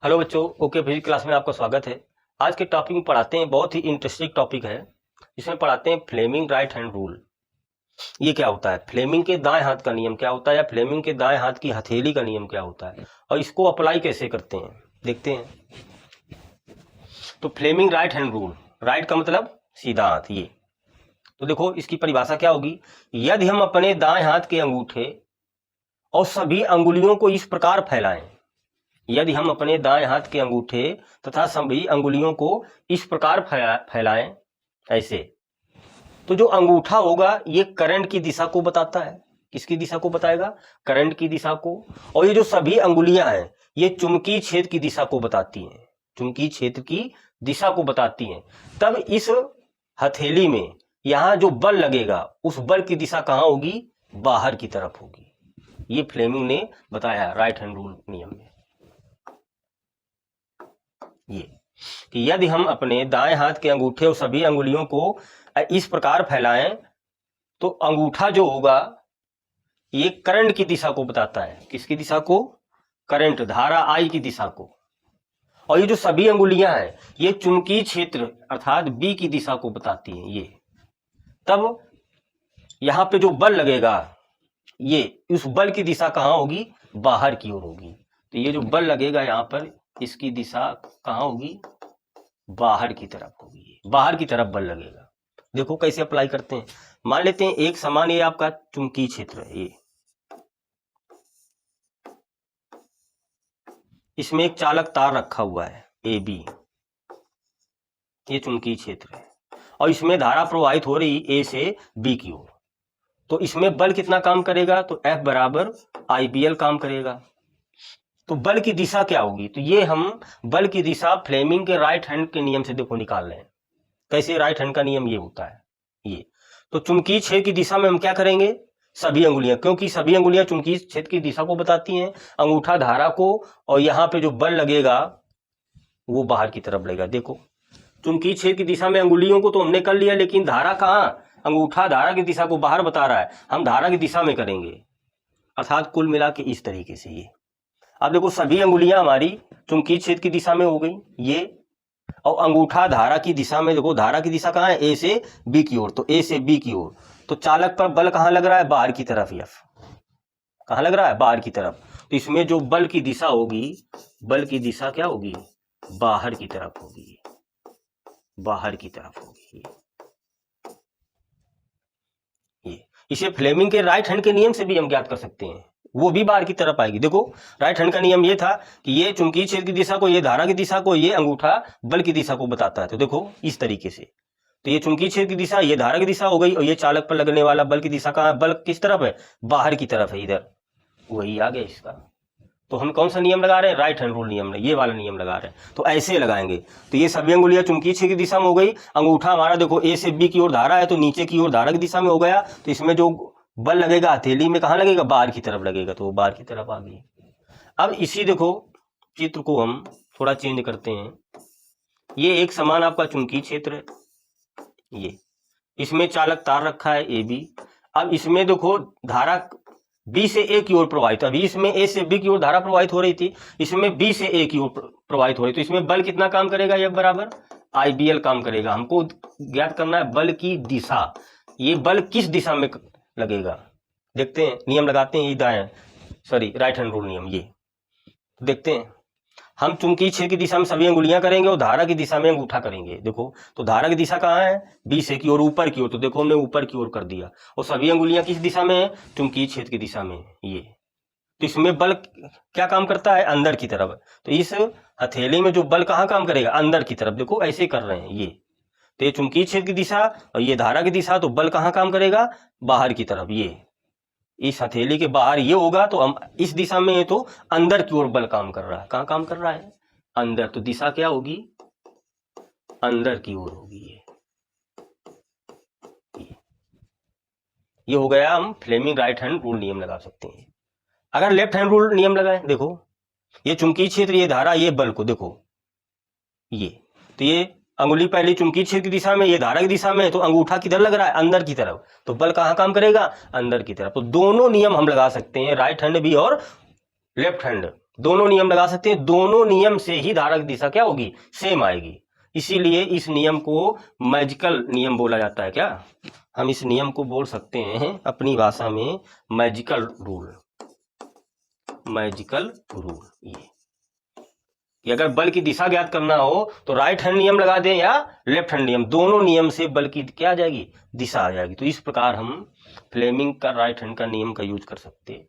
Hello बच्चों, okay physics class में आपका स्वागत है। आज के टॉपिक में पढ़ाते हैं, बहुत ही इंटरेस्टिंग टॉपिक है। इसमें पढ़ाते हैं फ्लेमिंग राइट हैंड रूल। ये क्या होता है, फ्लेमिंग के दाएं हाथ का नियम क्या होता है, या फ्लेमिंग के दाएं हाथ की हथेली का नियम क्या होता है, और इसको अप्लाई कैसे करते हैं देखते हैं। तो Fleming right hand rule, right का मतलब सीधा हाथ। ये तो देखो, इसकी परिभाषा क्या होगी। यदि हम अपने दाएं हाथ के अंगूठे और सभी अंगुलियों को इस प्रकार फैलाएं, यदि हम अपने दाएं हाथ के अंगूठे तथा सभी अंगुलियों को इस प्रकार फैलाएं ऐसे, तो जो अंगूठा होगा ये करंट की दिशा को बताता है। किसकी दिशा को बताएगा? करंट की दिशा को। और ये जो सभी अंगुलियां हैं ये चुंबकीय क्षेत्र की दिशा को बताती हैं, चुंबकीय क्षेत्र की दिशा को बताती हैं। तब इस हथेली में यहां जो बल लगेगा उस बल की दिशा कहां होगी? बाहर की तरफ होगी। ये फ्लेमिंग ने बताया राइट हैंड रूल नियम में। ये कि यदि हम अपने दाएं हाथ के अंगूठे और सभी अंगुलियों को इस प्रकार फैलाएं तो अंगूठा जो होगा ये करंट की दिशा को बताता है। किसकी दिशा को? करंट, धारा आई की दिशा को। और ये जो सभी अंगुलियां हैं ये चुंबकीय क्षेत्र अर्थात बी की दिशा को बताती हैं। ये तब यहां पे जो बल लगेगा ये उस बल की दिशा कहां होगी? बाहर की ओर होगी। तो ये जो बल लगेगा यहां पर, इसकी दिशा कहां होगी? बाहर की तरफ होगी। बाहर की तरफ बल लगेगा। देखो कैसे अप्लाई करते हैं। मान लेते हैं एक समान ये आपका चुंबकीय क्षेत्र है, ये इसमें एक चालक तार रखा हुआ है ए बी, ये चुंबकीय क्षेत्र है और इसमें धारा प्रवाहित हो रही ए से बी की ओर। तो इसमें बल कितना काम करेगा? तो F बराबर IBL काम करेगा। तो बल की दिशा क्या होगी? तो ये हम बल की दिशा फ्लेमिंग के राइट हैंड के नियम से देखो निकाल रहे हैं। कैसे? राइट हैंड का नियम ये होता है। ये तो चुंबकीय क्षेत्र की दिशा में हम क्या करेंगे? सभी अंगुलियां, क्योंकि सभी अंगुलियां चुंबकीय क्षेत्र की दिशा को बताती हैं, अंगूठा धारा को, और यहां पे जो बल लगेगा वो बाहर की तरफ लगेगा। देखो चुंबकीय क्षेत्र की दिशा में अंगुलियों को तो हमने कर लिया, लेकिन धारा कहां? अंगूठा धारा की दिशा को बाहर बता रहा है, हम धारा की दिशा में करेंगे। अर्थात कुल मिला के इस तरीके से ये। अब देखो सभी अंगुलियां हमारी चुंबकीय क्षेत्र की दिशा में हो गई ये, और अंगूठा धारा की दिशा में। देखो धारा की दिशा कहां है? ए से बी की ओर। तो ए से बी की ओर, तो चालक पर बल कहां लग रहा है? बाहर की तरफ। F कहां लग रहा है? बाहर की तरफ। तो इसमें जो बल की दिशा होगी, बल की दिशा क्या होगी? बाहर की तरफ होगी, बाहर की तरफ होगी। ये इसे फ्लेमिंग के राइट हैंड के नियम से भी हम ज्ञात कर सकते हैं, वो भी बाहर की तरफ आएगी। देखो राइट हैंड का नियम ये था कि ये चुंबकीय क्षेत्र की दिशा को, ये धारा की दिशा को, ये अंगूठा बल की दिशा को बताता है। तो देखो इस तरीके से, तो ये चुंबकीय क्षेत्र की दिशा, ये धारा की दिशा हो गई, और ये चालक पर लगने वाला बल की दिशा कहां है? बल किस तरफ है? बाहर की तरफ है, इधर। वही आ गया इसका। तो हम कौन सा नियम लगा रहे हैं? राइट हैंड रूल नियम, ये वाला नियम लगा रहे हैं। तो ऐसे लगाएंगे। तो ये सभी अंगुलियां चुंबकीय क्षेत्र की दिशा में हो गई, अंगूठा हमारा देखो ए से बी की ओर धारा है तो नीचे की ओर धारा की दिशा में हो गया। तो इसमें जो बल लगेगा हथेली में कहां लगेगा? बाहर की तरफ लगेगा, तो वो बाहर की तरफ आ गई। अब इसी देखो चित्र को हम थोड़ा चेंज करते हैं। ये एक समान आपका चुंबकीय क्षेत्र है, ये इसमें चालक तार रखा है ए बी। अब इसमें देखो धारा बी से ए की ओर प्रवाहित, अभी इसमें ए से बी की ओर धारा प्रवाहित हो रही थी, इसमें बी से ए की ओर प्रवाहित हो रही। तो इसमें बल कितना काम करेगा? F बराबर IBL काम करेगा। हमको ज्ञात करना है बल की दिशा। ये बल किस दिशा में लगेगा? देखते हैं, नियम लगाते हैं। दाएं राइट हैंड रूल नियम, ये देखते हैं। हम चुंबकीय क्षेत्र की दिशा में सभी अंगुलियां करेंगे और धारा की दिशा में अंगूठा करेंगे। देखो तो धारा की दिशा कहां है? बी से की ओर, ऊपर की ओर। तो देखो हमने ऊपर की ओर कर दिया, और सभी अंगुलियां किस दिशा में है? चुंबकीय क्षेत्र की दिशा में। ये तो इसमें बल क्या काम करता है? अंदर की तरफ। तो इस हथेली में जो बल कहां काम करेगा? अंदर की तरफ। देखो ऐसे कर रहे हैं ये, तो ये चुंबकीय क्षेत्र की दिशा और ये धारा की दिशा, तो बल कहां काम करेगा? बाहर की तरफ। ये इस हथेली के बाहर ये होगा, तो हम इस दिशा में है तो अंदर की ओर बल काम कर रहा है। कहां काम कर रहा है? अंदर। तो दिशा क्या होगी? अंदर की ओर होगी। ये हो गया, हम फ्लेमिंग राइट हैंड रूल नियम लगा सकते हैं। अगर लेफ्ट हैंड रूल नियम लगाएं, देखो ये चुंबकीय क्षेत्र, ये धारा, ये बल को देखो, ये तो ये अंगुली पहली चुंबकीय क्षेत्र की दिशा में, ये धारा की दिशा में, तो अंगूठा किधर लग रहा है? अंदर की तरफ। तो बल कहां काम करेगा? अंदर की तरफ। तो दोनों नियम हम लगा सकते हैं, राइट हैंड भी और लेफ्ट हैंड दोनों नियम लगा सकते हैं, दोनों नियम से ही धारा की दिशा क्या होगी, सेम आएगी। इसीलिए इस नियम को मैजिकल नियम बोला जाता है। क्या हम इस नियम को बोल सकते हैं अपनी भाषा में मैजिकल रूल। मैजिकल रूल ये कि अगर बल की दिशा ज्ञात करना हो तो राइट हैंड नियम लगा दें या लेफ्ट हैंड नियम, दोनों नियम से बल की क्या आ जाएगी, दिशा आ जाएगी। तो इस प्रकार हम फ्लेमिंग का राइट हैंड का नियम का यूज कर सकते हैं।